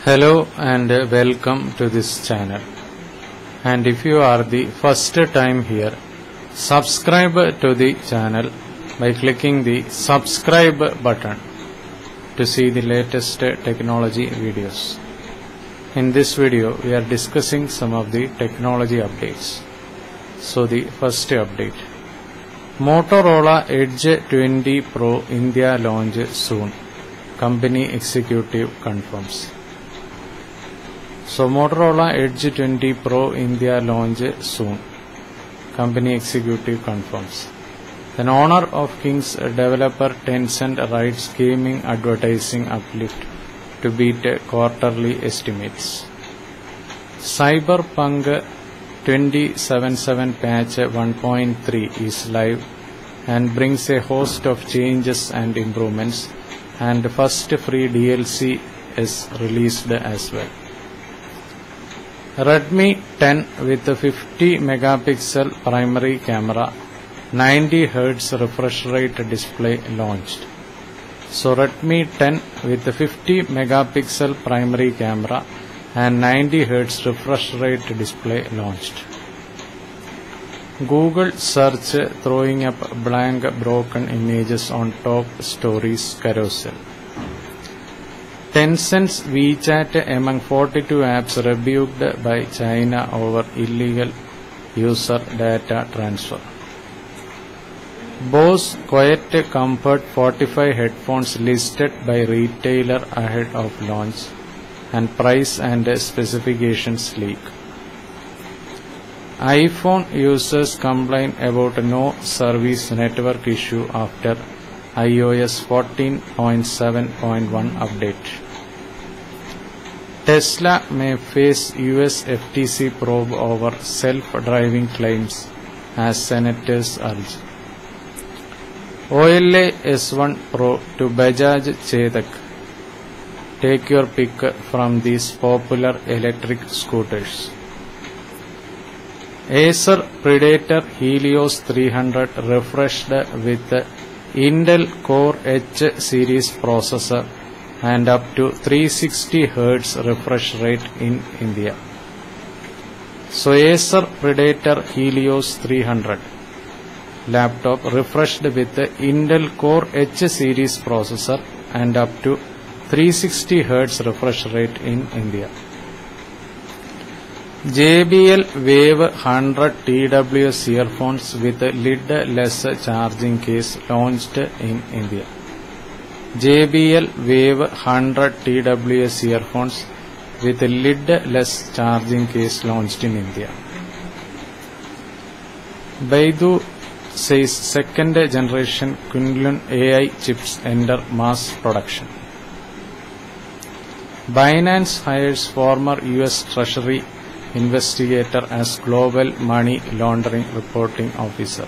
Hello and welcome to this channel. And if you are the first time here, subscribe to the channel by clicking the subscribe button to see the latest technology videos. In this video, we are discussing some of the technology updates. So the first update, Motorola Edge 20 Pro India launch soon, company executive confirms. So Motorola Edge 20 Pro India launch soon, company executive confirms. Then owner of King's developer Tencent writes gaming advertising uplift to beat quarterly estimates. Cyberpunk 2077 patch 1.3 is live and brings a host of changes and improvements, and first free DLC is released as well. Redmi 10 with a 50 megapixel primary camera, 90 Hz refresh rate display launched. So Redmi 10 with a 50 megapixel primary camera and 90 Hz refresh rate display launched. Google search throwing up blank broken images on top stories carousel. Tencent's WeChat among 42 apps rebuked by China over illegal user data transfer. Bose Quiet Comfort 45 headphones listed by retailer ahead of launch, and price and specifications leak. iPhone users complain about no service network issue after iOS 14.7.1 update. Tesla may face US FTC probe over self-driving claims as senators urge. OLA S1 Pro to Bajaj Chetak. Take your pick from these popular electric scooters. Acer Predator Helios 300 refreshed with Intel Core H series processor and up to 360 Hz refresh rate in India. So Acer Predator Helios 300 laptop refreshed with Intel Core H series processor and up to 360 Hz refresh rate in India. JBL Wave 100 TWS earphones with lid-less charging case launched in India. JBL Wave 100 TWS earphones with lid-less charging case launched in India. Baidu says second generation Kunlun AI chips enter mass production. Binance hires former US Treasury investigator as global money laundering reporting officer.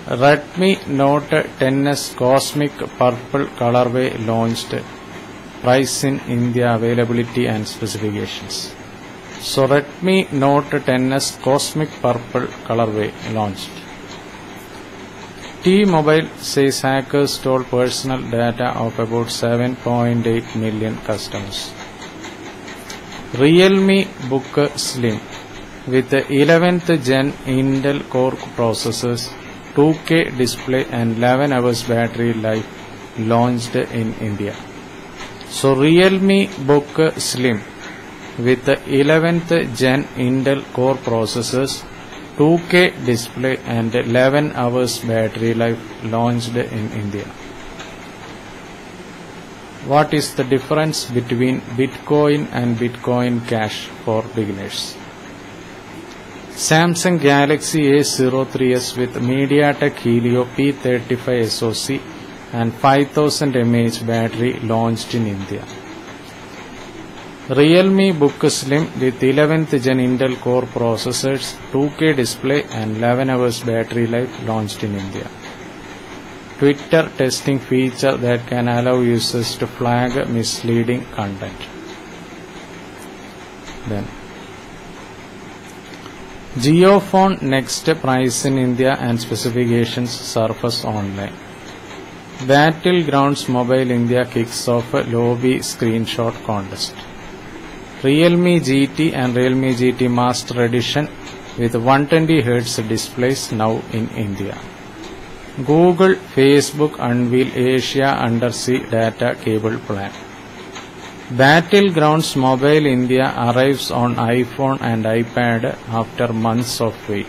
Redmi Note 10s Cosmic Purple colorway launched. Price in India, availability and specifications. So Redmi Note 10s Cosmic Purple colorway launched. T-Mobile says hackers stole personal data of about 7.8 million customers. Realme Book Slim with the 11th Gen Intel Core processors, 2K display and 11 hours battery life launched in India. So Realme Book Slim with the 11th Gen Intel Core processors, 2K display and 11 hours battery life launched in India. What is the difference between Bitcoin and Bitcoin Cash for beginners? Samsung Galaxy A03s with MediaTek Helio P35 SoC and 5000 mAh battery launched in India. Realme Book Slim with 11th Gen Intel Core processors, 2K display and 11 hours battery life launched in India. Twitter testing feature that can allow users to flag misleading content. Then JioPhone next price in India and specifications surface online. Battlegrounds Mobile India kicks off a lobby screenshot contest. Realme GT and Realme GT Master Edition with 120 Hz displays now in India. Google, Facebook unveil Asia Undersea Data Cable Plan. Battlegrounds Mobile India arrives on iPhone and iPad after months of wait.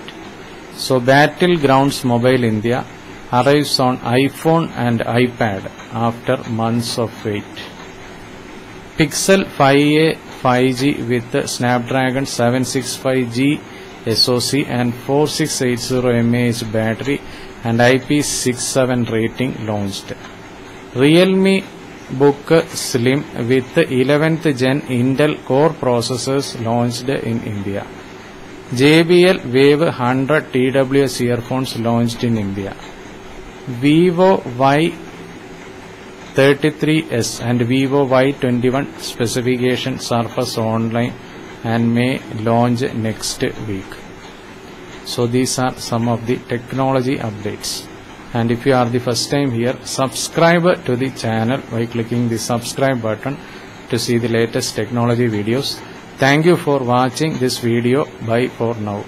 So Battlegrounds Mobile India arrives on iPhone and iPad after months of wait. Pixel 5a 5G with Snapdragon 765G SoC and 4680 mAh battery and IP67 rating launched. Realme Book Slim with 11th Gen Intel Core processors launched in India. JBL Wave 100 TWS earphones launched in India. Vivo Y33s and Vivo Y21 specification surface online and may launch next week. So these are some of the technology updates. And if you are the first time here, subscribe to the channel by clicking the subscribe button to see the latest technology videos. Thank you for watching this video. Bye for now.